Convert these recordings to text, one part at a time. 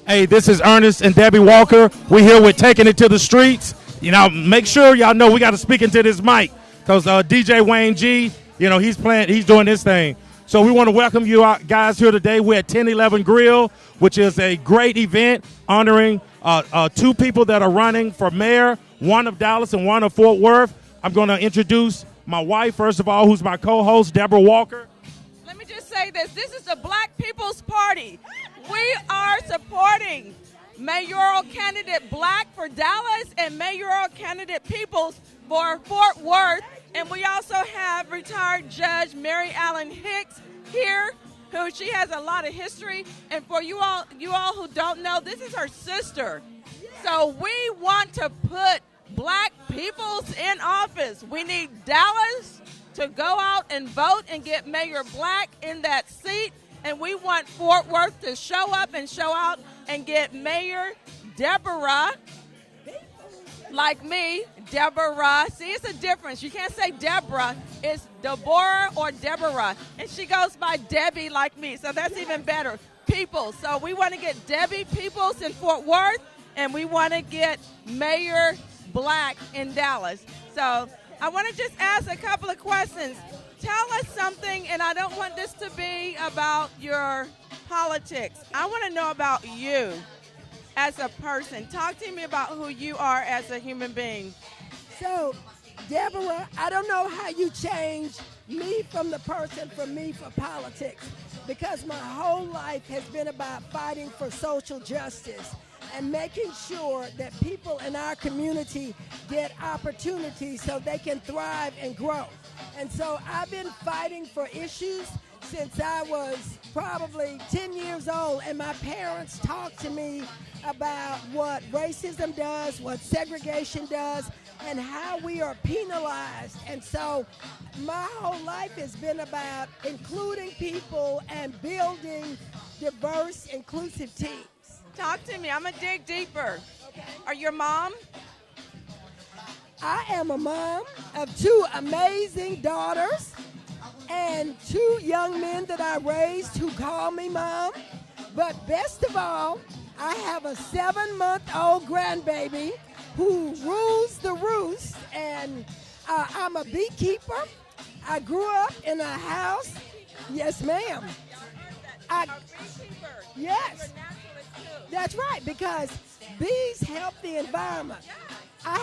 Hey, this is Ernest and Debbie Walker. We're here with Taking It to the Streets. Make sure y'all know we got to speak into this mic because DJ Wayne G, he's doing this thing. So we want to welcome you guys here today. We're at 1011 Grill, which is a great event honoring two people that are running for mayor, one of Dallas and one of Fort Worth. I'm going to introduce my wife, first of all, who's my co-host, Deborah Walker. Let me just say this. This is the Black People's Party. We are supporting mayoral candidate Black for Dallas and mayoral candidate Peoples for Fort Worth. And we also have retired Judge Mary Allen Hicks here, who she has a lot of history. And for you all who don't know, this is her sister. So we want to put Black peoples in office. We need Dallas to go out and vote and get Mayor Black in that seat. And we want Fort Worth to show up and show out and get Mayor Deborah, like me, Deborah. See, it's a difference. You can't say Deborah. It's Deborah or Deborah. And she goes by Debbie like me, so that's even better. Peoples. So we want to get Debbie Peoples in Fort Worth, and we want to get Mayor Black in Dallas. So I want to just ask a couple of questions. Tell us something, and I don't want this to be about your politics. I want to know about you as a person. Talk to me about who you are as a human being. So, Deborah, I don't know how you change me from the person for me for politics, because my whole life has been about fighting for social justice and making sure that people in our community get opportunities so they can thrive and grow. And so I've been fighting for issues since I was probably 10 years old, and my parents talked to me about what racism does, what segregation does, and how we are penalized. And so my whole life has been about including people and building diverse, inclusive teams. Talk to me. I'm going to dig deeper. Okay. Are you a mom? I am a mom of two amazing daughters and two young men that I raised who call me mom. But best of all, I have a 7-month-old grandbaby who rules the roost, and I'm a beekeeper. I grew up in a house. Yes, ma'am. A beekeeper. Yes. That's right, because bees help the environment. I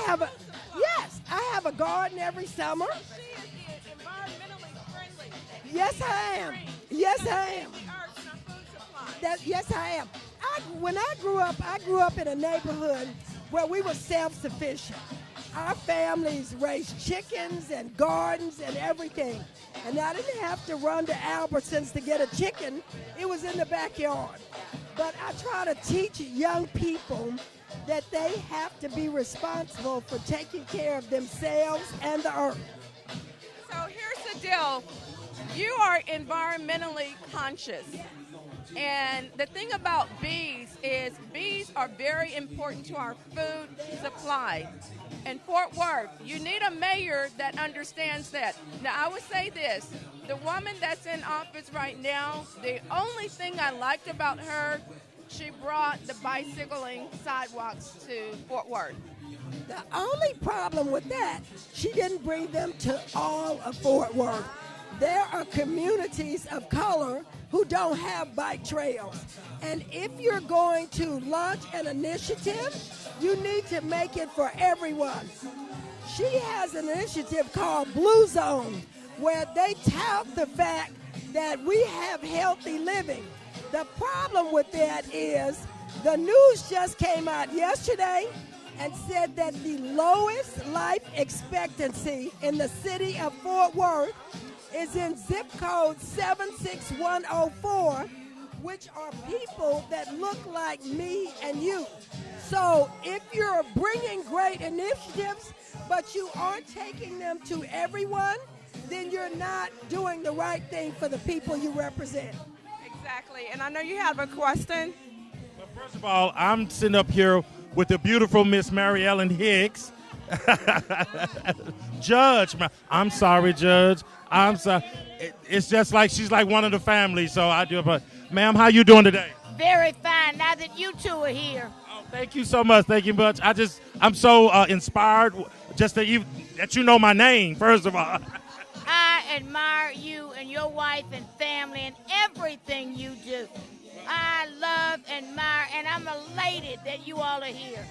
have a garden every summer. She is environmentally friendly. Yes, I am. Yes, I am. Yes, I am. When I grew up in a neighborhood where we were self-sufficient. Our families raised chickens and gardens and everything. And I didn't have to run to Albertsons to get a chicken. It was in the backyard. But I try to teach young people that they have to be responsible for taking care of themselves and the earth. So here's the deal. You are environmentally conscious. And the thing about bees is bees are very important to our food supply. In Fort Worth, you need a mayor that understands that. Now, I would say this. The woman that's in office right now, the only thing I liked about her, she brought the bicycling sidewalks to Fort Worth. The only problem with that, she didn't bring them to all of Fort Worth. There are communities of color who don't have bike trails. And if you're going to launch an initiative, you need to make it for everyone. She has an initiative called Blue Zone, where they tout the fact that we have healthy living. The problem with that is the news just came out yesterday and said that the lowest life expectancy in the city of Fort Worth is in zip code 76104, which are people that look like me and you. So if you're bringing great initiatives, but you aren't taking them to everyone, then you're not doing the right thing for the people you represent. Exactly. And I know you have a question. Well, first of all, I'm sitting up here with the beautiful Miss Mary Ellen Hicks. Judge, I'm sorry, Judge. I'm sorry. It's just like she's like one of the family, so I do. But, ma'am, how you doing today? very fine now that you two are here. Oh, thank you so much. Thank you much. I'm so inspired just that you know my name, first of all. I admire you and your wife and family and everything you do. I love, admire, and I'm elated that you all are here.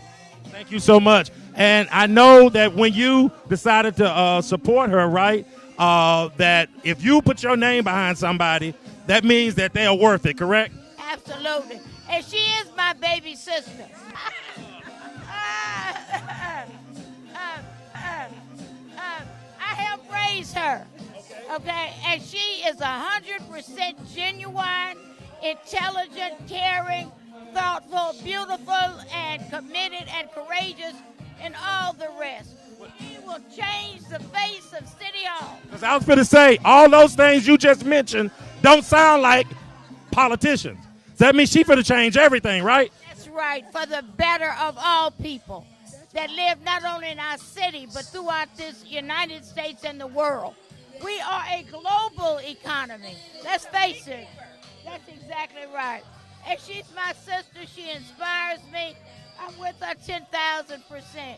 Thank you so much. And I know that when you decided to support her, right, that if you put your name behind somebody, that means that they are worth it, correct? Absolutely. And she is my baby sister. I helped raise her, okay? And she is 100% genuine, intelligent, caring, thoughtful, beautiful, and committed and courageous, and all the rest. She will change the face of City Hall. Because I was going to say, all those things you just mentioned don't sound like politicians. So that means she's going to change everything, right? That's right, for the better of all people that live not only in our city, but throughout this United States and the world. We are a global economy. Let's face it. That's exactly right. And she's my sister. She inspires me. I'm with her 10,000%.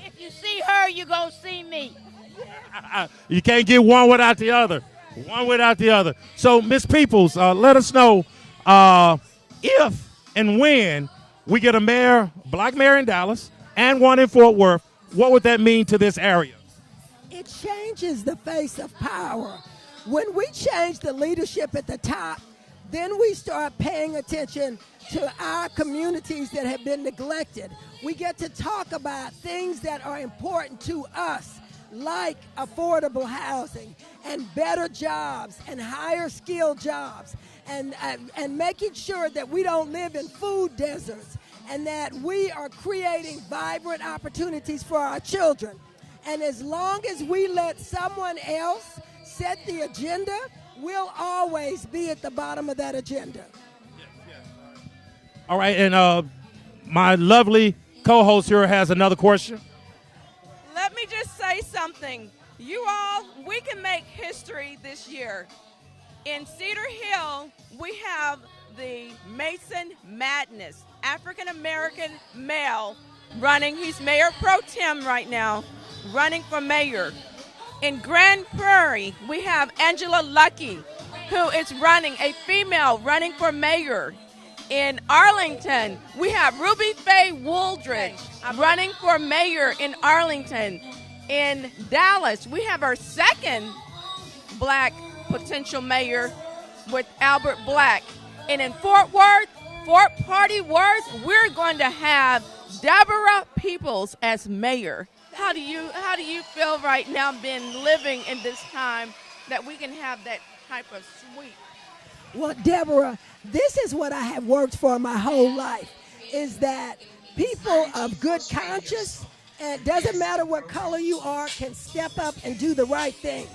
If you see her, you're going to see me. You can't get one without the other. One without the other. So, Ms. Peoples, let us know if and when we get a black mayor in Dallas and one in Fort Worth, what would that mean to this area? It changes the face of power. When we change the leadership at the top, then we start paying attention to our communities that have been neglected. We get to talk about things that are important to us, like affordable housing and better jobs and higher skilled jobs, and making sure that we don't live in food deserts and that we are creating vibrant opportunities for our children. And as long as we let someone else set the agenda, we'll always be at the bottom of that agenda. All right, and my lovely co-host here has another question. Let me just say something. We can make history this year. In Cedar Hill, we have the Mason Madness, African-American male running. He's Mayor Pro Tem right now, running for mayor. In Grand Prairie, we have Angela Lucky, who is running, a female running for mayor. In Arlington, we have Ruby Faye Wooldridge running for mayor in Arlington. In Dallas, we have our second black potential mayor with Albert Black. And in Fort Party Worth, we're going to have Deborah Peoples as mayor. How do you feel right now being living in this time that we can have that type of sweep? Well, Deborah, this is what I have worked for my whole life, is that people of good conscience, and it doesn't matter what color you are, can step up and do the right thing.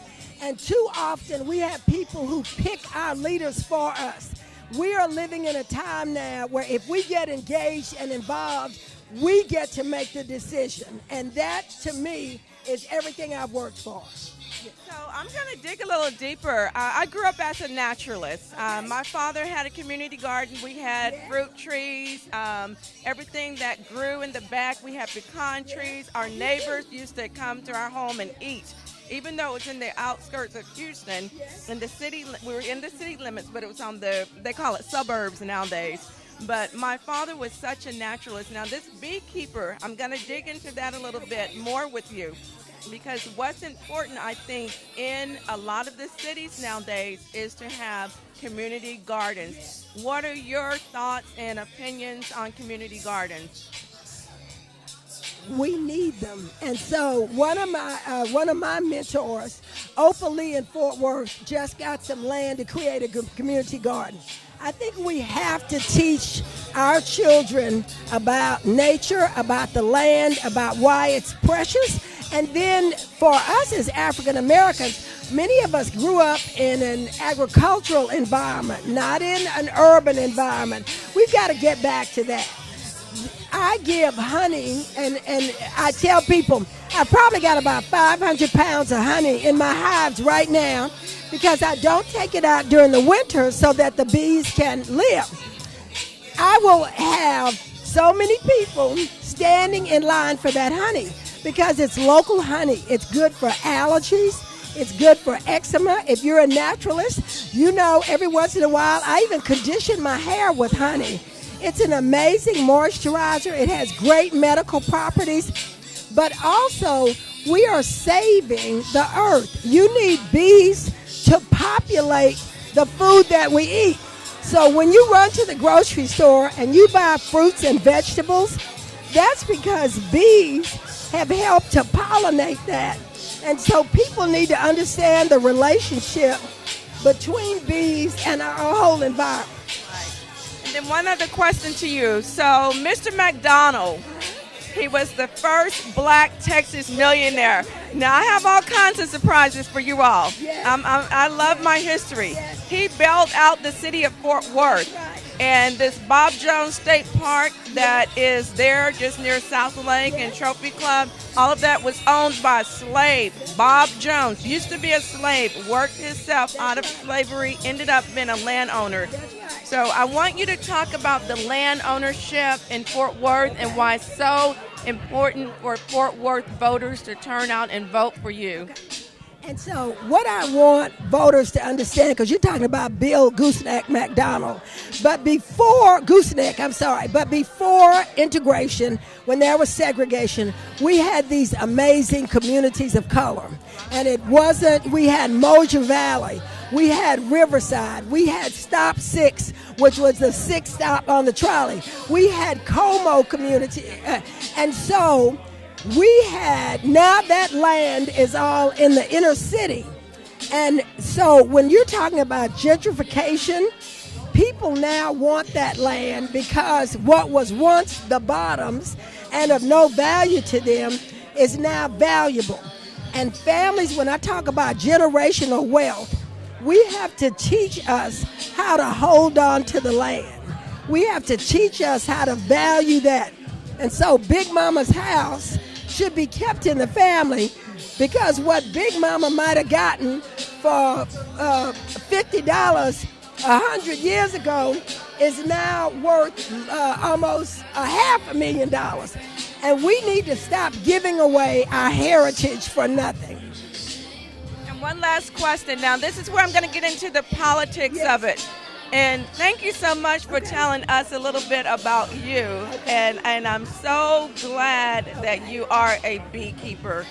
And too often we have people who pick our leaders for us. We are living in a time now where if we get engaged and involved, we get to make the decision. And that, to me, is everything I've worked for. So I'm going to dig a little deeper. I grew up as a naturalist. My father had a community garden. We had fruit trees, everything that grew in the back. We had pecan trees. Our neighbors used to come to our home and eat. Even though it was in the outskirts of Houston, in the city, we were in the city limits, but it was on they call it suburbs nowadays. But my father was such a naturalist. Now this beekeeper, I'm going to dig into that a little bit more with you, because what's important, I think, in a lot of the cities nowadays is to have community gardens. What are your thoughts and opinions on community gardens? We need them. And so one of my mentors, Opa Lee in Fort Worth, just got some land to create a community garden. I think we have to teach our children about nature, about the land, about why it's precious. And then for us as African Americans, many of us grew up in an agricultural environment, not in an urban environment. We've got to get back to that. I give honey, and I tell people, I probably got about 500 pounds of honey in my hives right now because I don't take it out during the winter so that the bees can live. I will have so many people standing in line for that honey because it's local honey. It's good for allergies. It's good for eczema. If you're a naturalist, you know every once in a while I even condition my hair with honey. It's an amazing moisturizer. It has great medical properties. But also, we are saving the earth. You need bees to populate the food that we eat. So when you run to the grocery store and you buy fruits and vegetables, that's because bees have helped to pollinate that. And so people need to understand the relationship between bees and our whole environment. And then one other question to you. So Mr. McDonald, he was the first black Texas millionaire. Now, I have all kinds of surprises for you all. Yes. I love my history. Yes. He built out the city of Fort Worth. Right. And this Bob Jones State Park that is there just near South Lake and Trophy Club, all of that was owned by a slave. Bob Jones used to be a slave, worked himself out of slavery, ended up being a landowner. So I want you to talk about the land ownership in Fort Worth and why it's so important for Fort Worth voters to turn out and vote for you. And so what I want voters to understand, because you're talking about Bill Gooseneck McDonald, but before integration, when there was segregation, we had these amazing communities of color. And we had Moja Valley, we had Riverside, we had Stop 6, which was the sixth stop on the trolley. We had Como community. And so now that land is all in the inner city. And so when you're talking about gentrification, people now want that land because what was once the bottoms and of no value to them is now valuable. And families, when I talk about generational wealth, we have to teach us how to hold on to the land. We have to teach us how to value that. And so Big Mama's house should be kept in the family because what Big Mama might have gotten for $50 100 years ago is now worth almost $500,000. And we need to stop giving away our heritage for nothing. And one last question. Now, this is where I'm going to get into the politics of it. And thank you so much for telling us a little bit about you. And I'm so glad that you are a beekeeper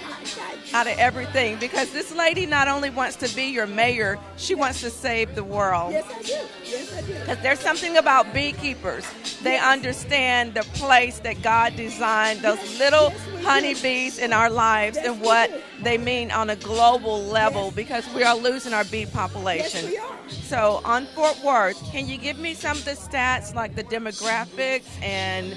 out of everything, because this lady not only wants to be your mayor, she wants to save the world. Yes, I do. Yes, I do. Because there's something about beekeepers. They understand the place that God designed, those little honeybees in our lives and what they mean on a global level, because we are losing our bee population. Yes, we are. So on Fort Worth, can you give me some of the stats, like the demographics and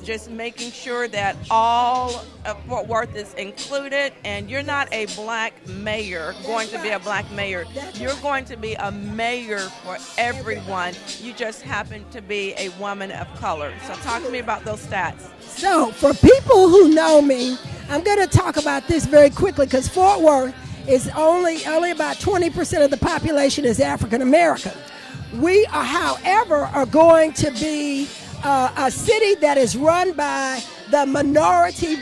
just making sure that all of Fort Worth is included? And you're not a black mayor, going to be a black mayor. You're going to be a mayor for everyone. You just happen to be a woman of color. So talk to me about those stats. So for people who know me, I'm going to talk about this very quickly because Fort Worth is only about 20% of the population is African American. We are, however, are going to be a city that is run by the majority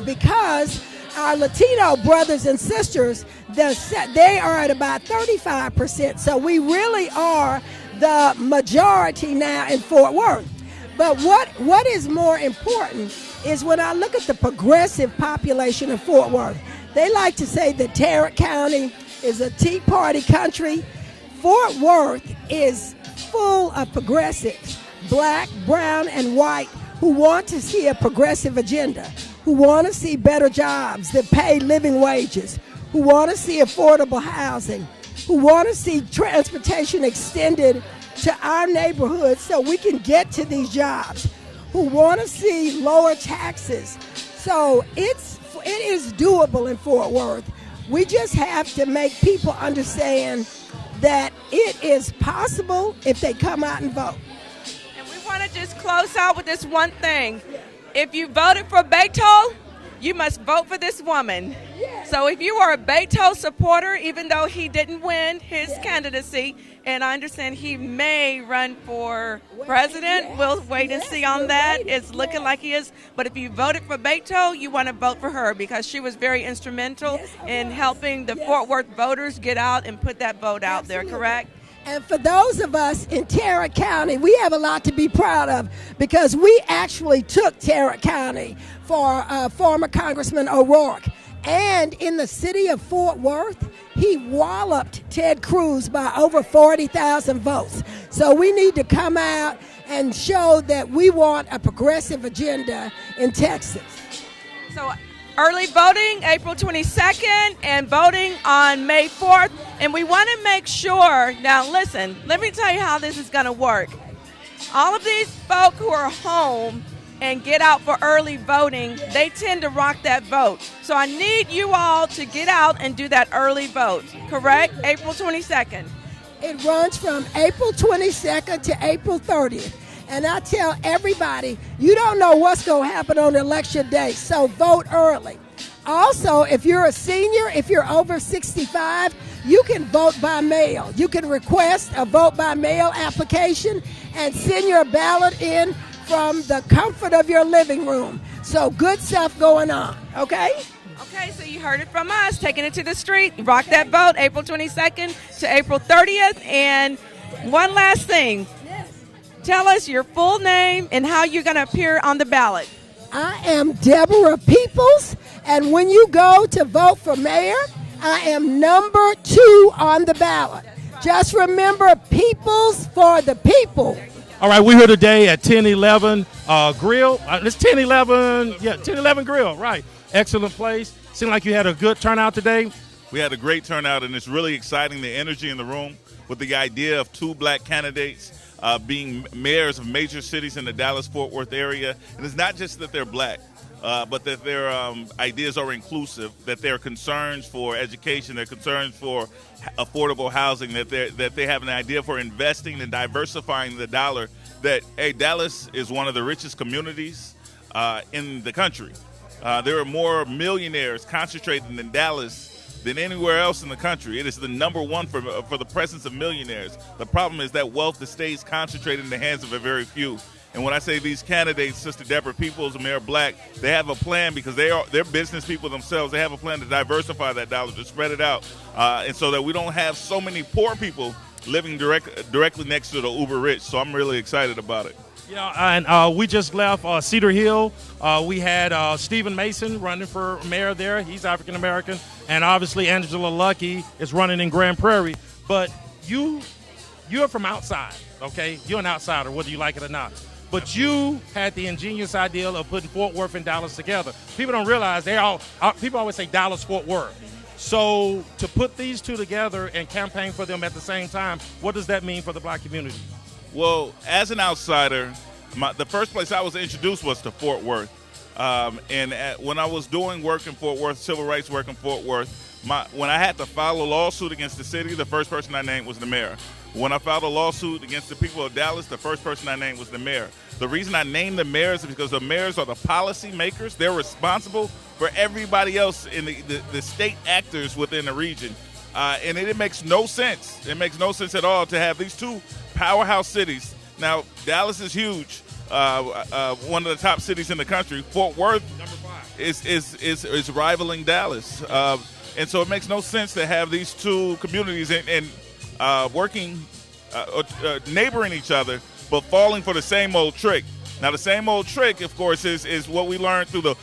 because our Latino brothers and sisters, they are at about 35%. So we really are the majority now in Fort Worth. But what is more important is when I look at the progressive population of Fort Worth, they like to say that Tarrant County is a Tea Party country. Fort Worth is full of progressives, black, brown, and white, who want to see a progressive agenda, who want to see better jobs that pay living wages, who want to see affordable housing, who want to see transportation extended to our neighborhoods so we can get to these jobs, who want to see lower taxes. So it is doable in Fort Worth. We just have to make people understand that it is possible if they come out and vote. And we want to just close out with this one thing. If you voted for Beto, you must vote for this woman. So if you are a Beto supporter, even though he didn't win his candidacy, and I understand he may run for president. We'll wait and see on that. It's looking like he is. But if you voted for Beto, you want to vote for her because she was very instrumental in helping the Fort Worth voters get out and put that vote out there, correct? And for those of us in Tarrant County, we have a lot to be proud of because we actually took Tarrant County for former Congressman O'Rourke. And in the city of Fort Worth, he walloped Ted Cruz by over 40,000 votes. So we need to come out and show that we want a progressive agenda in Texas. So early voting, April 22nd, and voting on May 4th. And we want to make sure, now listen, let me tell you how this is going to work. All of these folk who are home and get out for early voting, they tend to rock that vote. So I need you all to get out and do that early vote, correct? April 22nd. It runs from April 22nd to April 30th. And I tell everybody, you don't know what's going to happen on election day, so vote early. Also, if you're a senior, if you're over 65, you can vote by mail. You can request a vote by mail application and send your ballot in from the comfort of your living room. So good stuff going on, okay? Okay, so you heard it from us, taking it to the street. Rock that vote, April 22nd to April 30th. And one last thing. Tell us your full name and how you're going to appear on the ballot. I am Deborah Peoples, and when you go to vote for mayor, I am number 2 on the ballot. Just remember, Peoples for the people. All right, we're here today at 1011 Grill. It's 1011, 1011 Grill, right. Excellent place. Seemed like you had a good turnout today. We had a great turnout, and it's really exciting, the energy in the room with the idea of 2 black candidates being mayors of major cities in the Dallas-Fort Worth area. And it's not just that they're black, but that their ideas are inclusive, that their concerns for education, their concerns for affordable housing, that they have an idea for investing and diversifying the dollar, that, hey, Dallas is one of the richest communities in the country. There are more millionaires concentrated in Dallas than anywhere else in the country. It is the number 1 for the presence of millionaires. The problem is that wealth that stays concentrated in the hands of a very few. And when I say these candidates, Sister Deborah Peoples and Mayor Black, they have a plan because they're business people themselves. They have a plan to diversify that dollar, to spread it out, and so that we don't have so many poor people living directly next to the uber rich. So I'm really excited about it. Yeah, and we just left Cedar Hill. We had Stephen Mason running for mayor there. He's African American, and obviously Angela Lucky is running in Grand Prairie. But you're from outside, okay? You're an outsider, whether you like it or not. But you had the ingenious idea of putting Fort Worth and Dallas together. People don't realize people always say Dallas-Fort Worth. So to put these 2 together and campaign for them at the same time, what does that mean for the black community? Well, as an outsider, the first place I was introduced was to Fort Worth. When I was doing work in Fort Worth, civil rights work in Fort Worth, when I had to file a lawsuit against the city, the first person I named was the mayor. When I filed a lawsuit against the people of Dallas, the first person I named was the mayor. The reason I named the mayors is because the mayors are the policy makers. They're responsible for everybody else in the state actors within the region. And it makes no sense. It makes no sense at all to have these 2 powerhouse cities. Now, Dallas is huge, one of the top cities in the country. Fort Worth is rivaling Dallas. And so it makes no sense to have these 2 communities and working, neighboring each other, but falling for the same old trick. Now, the same old trick, of course, is what we learned through the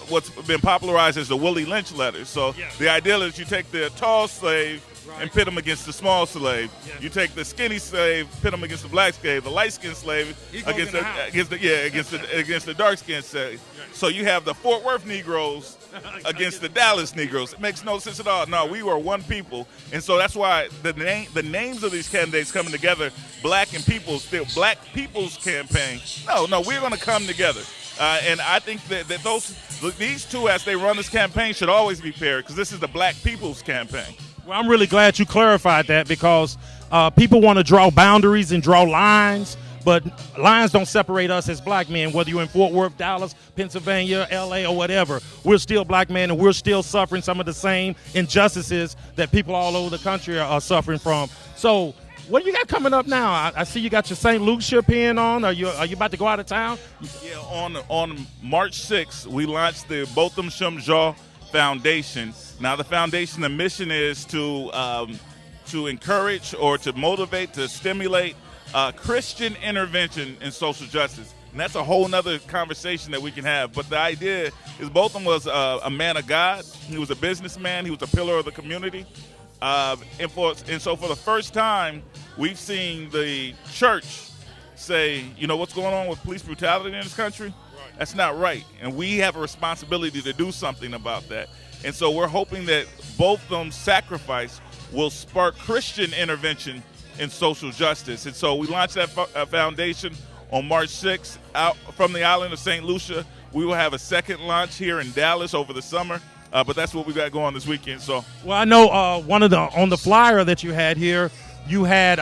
what's been popularized as the Willie Lynch letters. So the idea is you take the tall slave and pit him against the small slave. You take the skinny slave, pit him against the black slave. The light-skinned slave against the dark-skinned slave. So you have the Fort Worth Negroes against the Dallas Negroes. It makes no sense at all. No, we were one people, and so that's why the names of these candidates coming together, Black and People's, still Black People's Campaign. No, we're going to come together. And I think that these 2, as they run this campaign, should always be paired because this is the Black People's Campaign. Well, I'm really glad you clarified that because people want to draw boundaries and draw lines, but lines don't separate us as black men, whether you're in Fort Worth, Dallas, Pennsylvania, L.A., or whatever. We're still black men, and we're still suffering some of the same injustices that people all over the country are suffering from. So what do you got coming up now? I see you got your St. Luke's shirt pin on. Are you about to go out of town? Yeah, on March 6th, we launched the Botham Shumjaw Foundation. Now, the foundation, the mission is to encourage or to motivate, to stimulate Christian intervention in social justice. And that's a whole nother conversation that we can have. But the idea is Botham was a man of God. He was a businessman. He was a pillar of the community. And so for the first time, we've seen the church say, you know, what's going on with police brutality in this country? Right. That's not right. And we have a responsibility to do something about that. And so we're hoping that Botham's sacrifice will spark Christian intervention in social justice. And so we launched that foundation on March 6th out from the island of St. Lucia. We will have a second launch here in Dallas over the summer. But that's what we got going this weekend. So, well, I know on the flyer that you had here, you had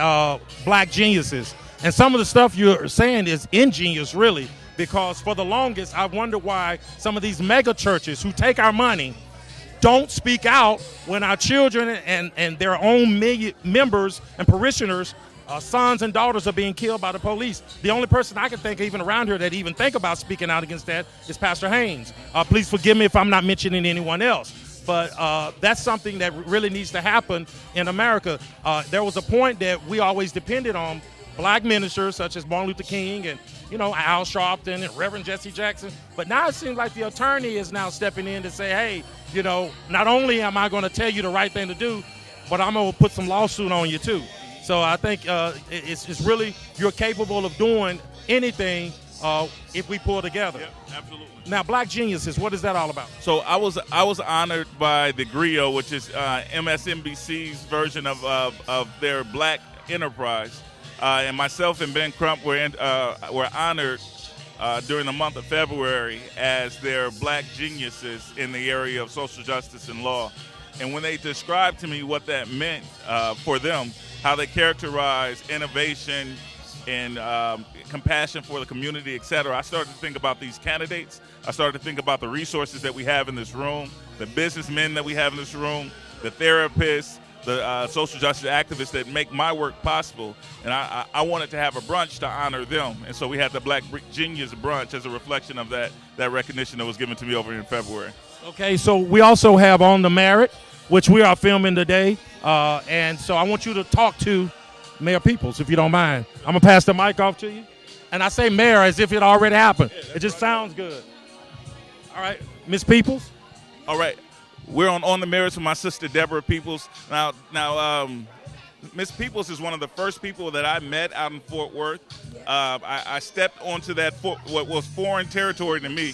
Black geniuses, and some of the stuff you're saying is ingenious, really, because for the longest, I wonder why some of these mega churches who take our money don't speak out when our children and their own members and parishioners, sons and daughters, are being killed by the police. The only person I can think of even around here that even think about speaking out against that is Pastor Haynes. Please forgive me if I'm not mentioning anyone else. But that's something that really needs to happen in America. There was a point that we always depended on Black ministers such as Martin Luther King and, you know, Al Sharpton and Reverend Jesse Jackson. But now it seems like the attorney is now stepping in to say, hey, you know, not only am I going to tell you the right thing to do, but I'm going to put some lawsuit on you too. So I think it's really, you're capable of doing anything if we pull together. Yeah, absolutely. Now, Black Geniuses, what is that all about? So I was honored by the Griot, which is MSNBC's version of their Black enterprise, and myself and Ben Crump were honored during the month of February as their Black geniuses in the area of social justice and law. And when they described to me what that meant for them, how they characterize innovation and compassion for the community, et cetera, I started to think about these candidates. I started to think about the resources that we have in this room, the businessmen that we have in this room, the therapists, the social justice activists that make my work possible. And I wanted to have a brunch to honor them. And so we had the Black Genius Brunch as a reflection of that recognition that was given to me over in February. Okay, so we also have On The Merritt, which we are filming today. And so I want you to talk to Mayor Peoples, if you don't mind. I'm going to pass the mic off to you. And I say mayor as if it already happened. It just sounds good. All right, Ms. Peoples. All right. We're on The Merritt with my sister, Deborah Peoples. Now, Ms. Peoples is one of the first people that I met out in Fort Worth. I stepped onto that what was foreign territory to me.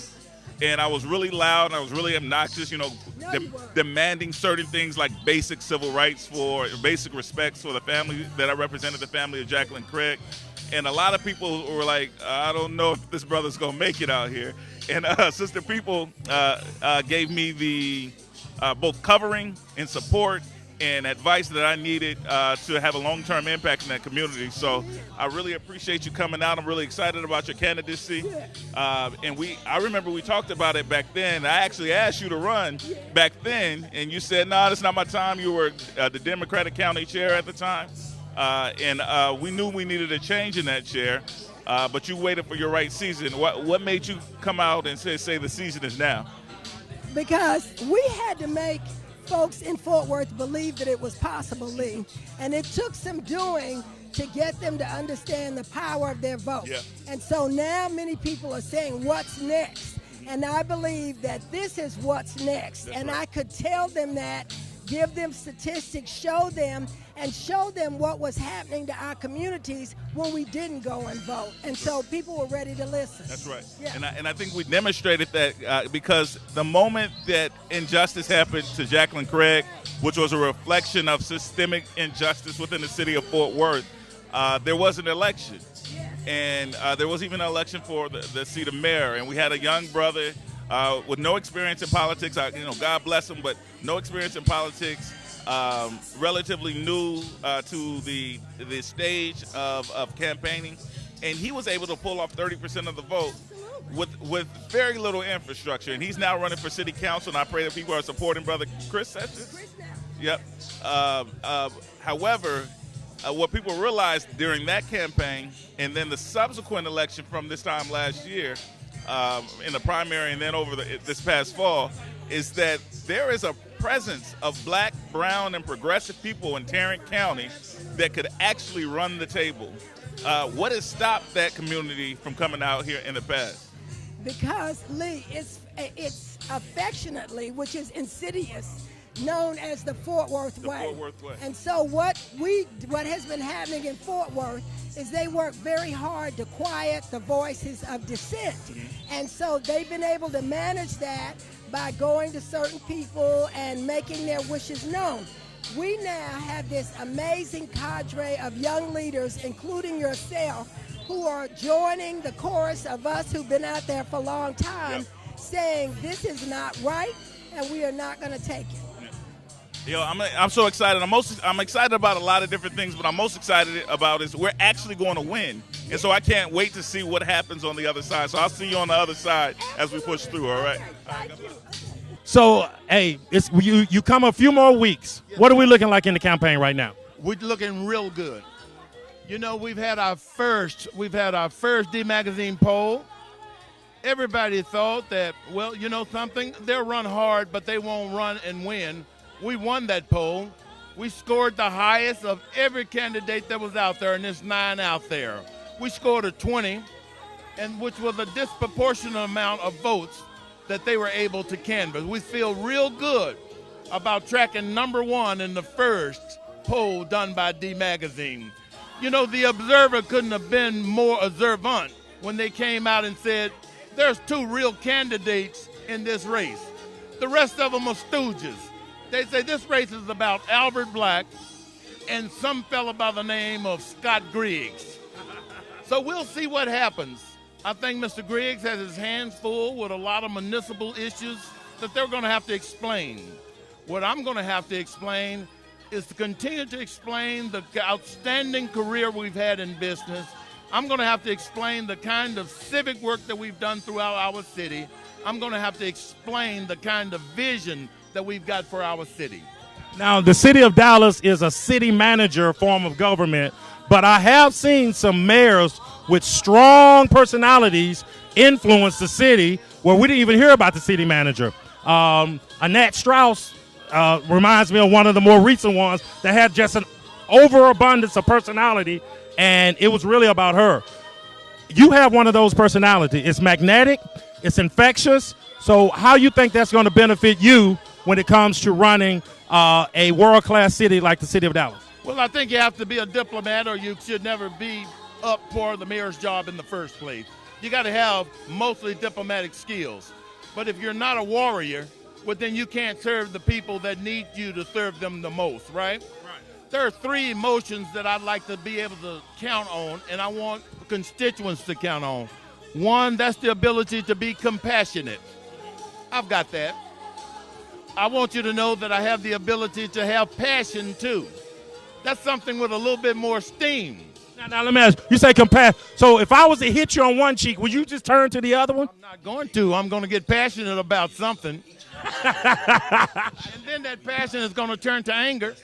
And I was really loud and I was really obnoxious, demanding certain things like basic civil rights basic respects for the family that I represented, the family of Jacqueline Craig. And a lot of people were like, I don't know if this brother's going to make it out here. And Sister People gave me the both covering and support and advice that I needed to have a long-term impact in that community. So I really appreciate you coming out. I'm really excited about your candidacy. And I remember we talked about it back then. I actually asked you to run back then, and you said, no, that's not my time. You were the Democratic County Chair at the time. And we knew we needed a change in that chair, but you waited for your right season. What made you come out and say the season is now? Because we had to make folks in Fort Worth believe that it was possible, Lee. And it took some doing to get them to understand the power of their vote. Yeah. And so now many people are saying, what's next? And I believe that this is what's next. That's and right. I could tell them that, give them statistics, show them what was happening to our communities when we didn't go and vote. And so people were ready to listen. That's right. Yeah. And I think we demonstrated that because the moment that injustice happened to Jacqueline Craig, which was a reflection of systemic injustice within the city of Fort Worth, there was an election. Yeah. And there was even an election for the seat of mayor. And we had a young brother with no experience in politics. God bless him, but no experience in politics. Relatively new to the stage of campaigning, and he was able to pull off 30% of the vote with very little infrastructure. And he's now running for city council, and I pray that people are supporting Brother Chris Sessions. Yep. However, what people realized during that campaign and then the subsequent election from this time last year in the primary and then over this past fall is that there is a presence of black, brown, and progressive people in Tarrant County that could actually run the table. What has stopped that community from coming out here in the past? Because, Lee, it's affectionately, which is insidious, known as the Fort Worth Way. Fort Worth Way. And so what has been happening in Fort Worth is they work very hard to quiet the voices of dissent. Mm-hmm. And so they've been able to manage that by going to certain people and making their wishes known. We now have this amazing cadre of young leaders, including yourself, who are joining the chorus of us who've been out there for a long time, saying this is not right and we are not going to take it. Yo, I'm so excited. I'm excited about a lot of different things, but I'm most excited about is we're actually going to win. And so I can't wait to see what happens on the other side. So I'll see you on the other side as we push through, all right? Thank you. So, hey, it's you come a few more weeks. What are we looking like in the campaign right now? We're looking real good. You know, we've had our first D Magazine poll. Everybody thought that, well, you know something, they'll run hard, but they won't run and win. We won that poll. We scored the highest of every candidate that was out there, and there's 9 out there. We scored a 20, and which was a disproportionate amount of votes that they were able to canvass. We feel real good about tracking number 1 in the first poll done by D Magazine. You know, the Observer couldn't have been more observant when they came out and said, there's 2 real candidates in this race. The rest of them are stooges. They say this race is about Albert Black and some fella by the name of Scott Griggs. So we'll see what happens. I think Mr. Griggs has his hands full with a lot of municipal issues that they're going to have to explain. What I'm going to have to explain is to continue to explain the outstanding career we've had in business. I'm going to have to explain the kind of civic work that we've done throughout our city. I'm going to have to explain the kind of vision that we've got for our city. Now, the city of Dallas is a city manager form of government, but I have seen some mayors with strong personalities influence the city where we didn't even hear about the city manager. Annette Strauss reminds me of one of the more recent ones that had just an overabundance of personality, and it was really about her. You have one of those personalities. It's magnetic, it's infectious. So how you think that's going to benefit you when it comes to running a world-class city like the city of Dallas? Well, I think you have to be a diplomat or you should never be up for the mayor's job in the first place. You got to have mostly diplomatic skills. But if you're not a warrior, well, then you can't serve the people that need you to serve them the most, right? There are 3 emotions that I'd like to be able to count on, and I want constituents to count on. 1, that's the ability to be compassionate. I've got that. I want you to know that I have the ability to have passion, too. That's something with a little bit more steam. Now let me ask you. You say compassion. So if I was to hit you on one cheek, would you just turn to the other one? I'm not going to. I'm going to get passionate about something. And then that passion is going to turn to anger.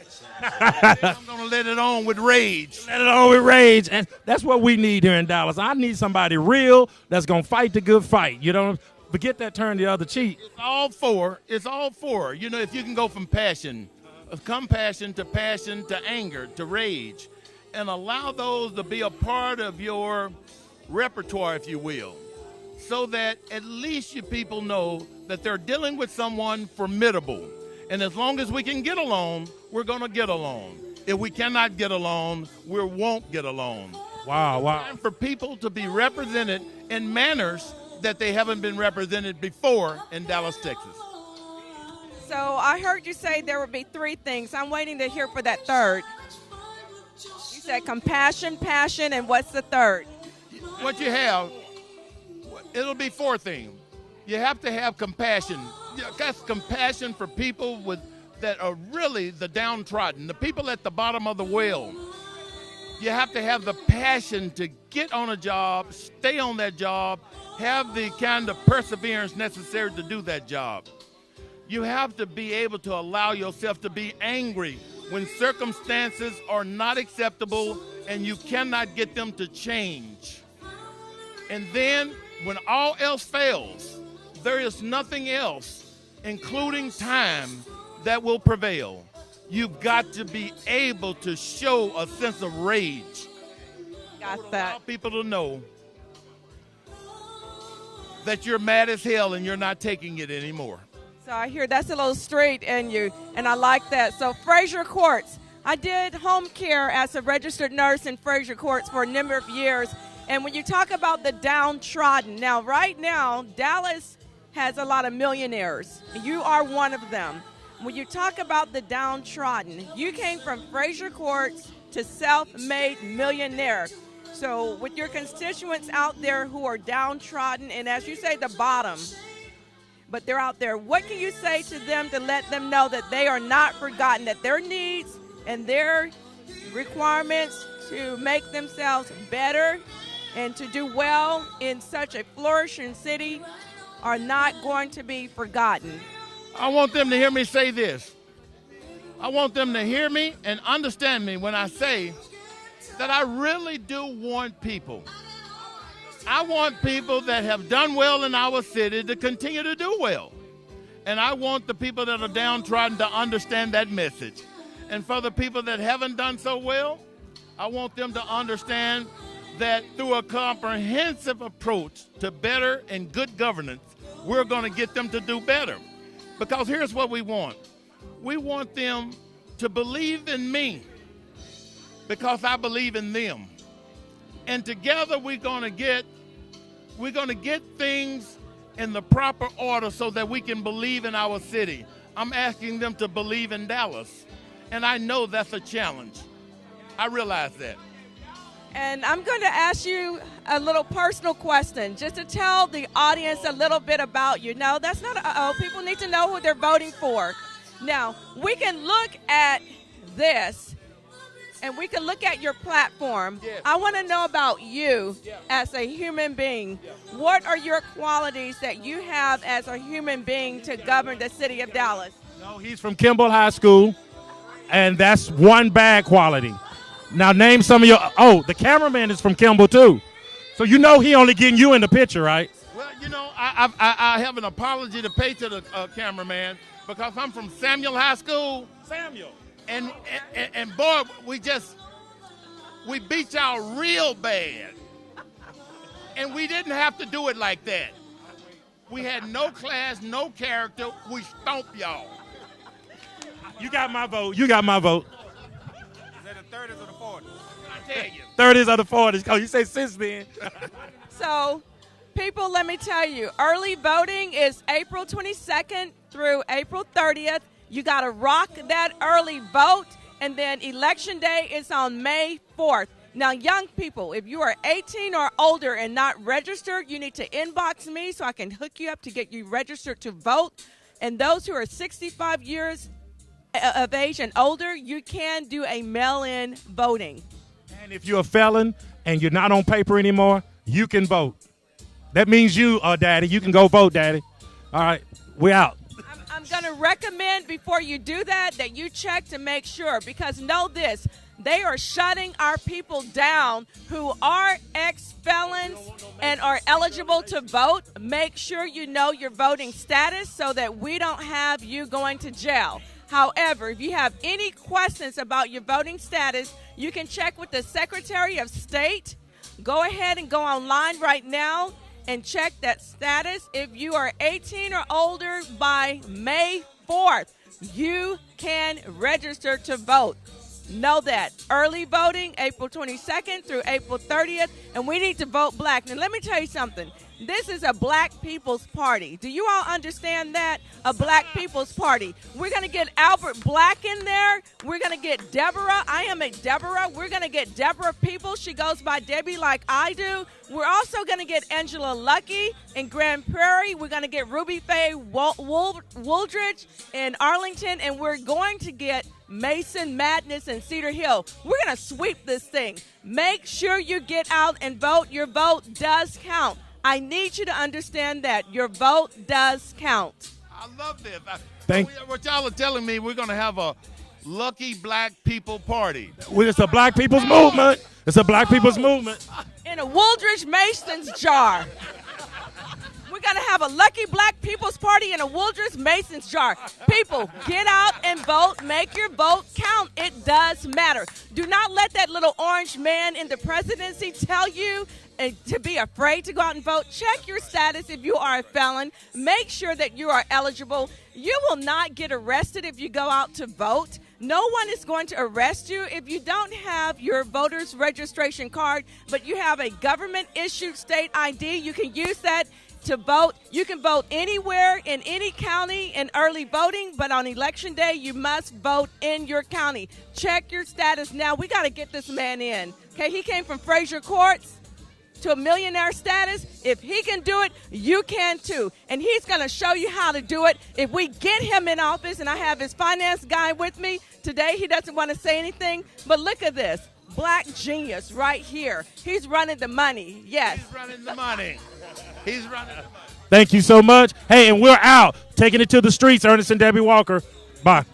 And then I'm going to let it on with rage. Let it on with rage. And that's what we need here in Dallas. I need somebody real that's going to fight the good fight. You don't forget that turn the other cheek. It's all for. You know, if you can go from compassion to anger to rage, and allow those to be a part of your repertoire, if you will, so that at least you people know that they're dealing with someone formidable. And as long as we can get along, we're going to get along. If we cannot get along, we won't get along. Wow. It's time for people to be represented in manners that they haven't been represented before in Dallas, Texas. So I heard you say there would be 3 things. I'm waiting to hear for that third. You said compassion, passion, and what's the third? What you have, it'll be 4 things. You have to have compassion. That's compassion for people that are really the downtrodden, the people at the bottom of the well. You have to have the passion to get on a job, stay on that job, have the kind of perseverance necessary to do that job. You have to be able to allow yourself to be angry when circumstances are not acceptable and you cannot get them to change. And then when all else fails, there is nothing else, including time, that will prevail. You've got to be able to show a sense of rage. Got that. Allow people to know that you're mad as hell and you're not taking it anymore. So I hear that's a little straight in you, and I like that. So Fraser Courts. I did home care as a registered nurse in Fraser Courts for a number of years. And when you talk about the downtrodden, now right now, Dallas has a lot of millionaires. You are one of them. When you talk about the downtrodden, you came from Fraser Courts to self-made millionaire. So with your constituents out there who are downtrodden, and as you say, the bottom, but they're out there, what can you say to them to let them know that they are not forgotten, that their needs and their requirements to make themselves better and to do well in such a flourishing city are not going to be forgotten? I want them to hear me say this. I want them to hear me and understand me when I say that I really do want people. I want people that have done well in our city to continue to do well. And I want the people that are downtrodden to understand that message. And for the people that haven't done so well, I want them to understand that through a comprehensive approach to better and good governance, we're going to get them to do better. Because here's what we want. We want them to believe in me because I believe in them. And together we're going to get things in the proper order so that we can believe in our city. I'm asking them to believe in Dallas. And I know that's a challenge. I realize that. And I'm going to ask you a little personal question just to tell the audience a little bit about you. No, that's not people need to know who they're voting for. Now, we can look at this and we can look at your platform. Yes. I want to know about you as a human being. What are your qualities that you have as a human being to govern the city of Dallas? No, he's from Kimball High School, and that's one bad quality. Now name some of your. Oh, the cameraman is from Kimball too, so you know he only getting you in the picture, right? Well, you know, I have an apology to pay to the cameraman because I'm from Samuel High School. Samuel. And boy, we beat y'all real bad. And we didn't have to do it like that. We had no class, no character. We stomped y'all. You got my vote. You got my vote. Is that the 30s or the 40s? I tell you. 30s or the 40s. Oh, you say since then. So, people, let me tell you, early voting is April 22nd through April 30th. You got to rock that early vote, and then Election Day is on May 4th. Now, young people, if you are 18 or older and not registered, you need to inbox me so I can hook you up to get you registered to vote. And those who are 65 years of age and older, you can do a mail-in voting. And if you're a felon and you're not on paper anymore, you can vote. That means you, Daddy. You can go vote, Daddy. All right, we out. I'm going to recommend before you do that you check to make sure, because know this, they are shutting our people down who are ex-felons and are eligible to vote. Make sure you know your voting status so that we don't have you going to jail. However, if you have any questions about your voting status, you can check with the Secretary of State. Go ahead and go online right now and check that status. If you are 18 or older by May 4th, you can register to vote. Know that. Early voting, April 22nd through April 30th, and we need to vote black. Now, let me tell you something. This is a black people's party. Do you all understand that? A black people's party. We're going to get Albert Black in there. We're going to get Deborah. I am a Deborah. We're going to get Deborah People. She goes by Debbie like I do. We're also going to get Angela Lucky in Grand Prairie. We're going to get Ruby Faye Wooldridge in Arlington. And we're going to get Mason Madness in Cedar Hill. We're going to sweep this thing. Make sure you get out and vote. Your vote does count. I need you to understand that your vote does count. I love this. Thank what y'all are telling me, we're going to have a Lucky Black People Party. It's a black people's movement. It's a black people's movement. In a Woolridge Mason's jar. We're going to have a Lucky Black People's Party in a Woolridge Mason's jar. People, get out and vote. Make your vote count. It does matter. Do not let that little orange man in the presidency tell you to be afraid to go out and vote. Check your status if you are a felon. Make sure that you are eligible. You will not get arrested if you go out to vote. No one is going to arrest you if you don't have your voter's registration card, but you have a government-issued state ID. You can use that to vote. You can vote anywhere in any county in early voting, but on election day, you must vote in your county. Check your status now. We got to get this man in. Okay, he came from Fraser Courts to a millionaire status. If he can do it, you can too. And he's going to show you how to do it. If we get him in office, and I have his finance guy with me today, he doesn't want to say anything, but look at this. Black genius right here. He's running the money. Yes. He's running the money. He's running. Thank you so much. Hey, and we're out. Taking it to the streets, Ernest and Debbie Walker. Bye.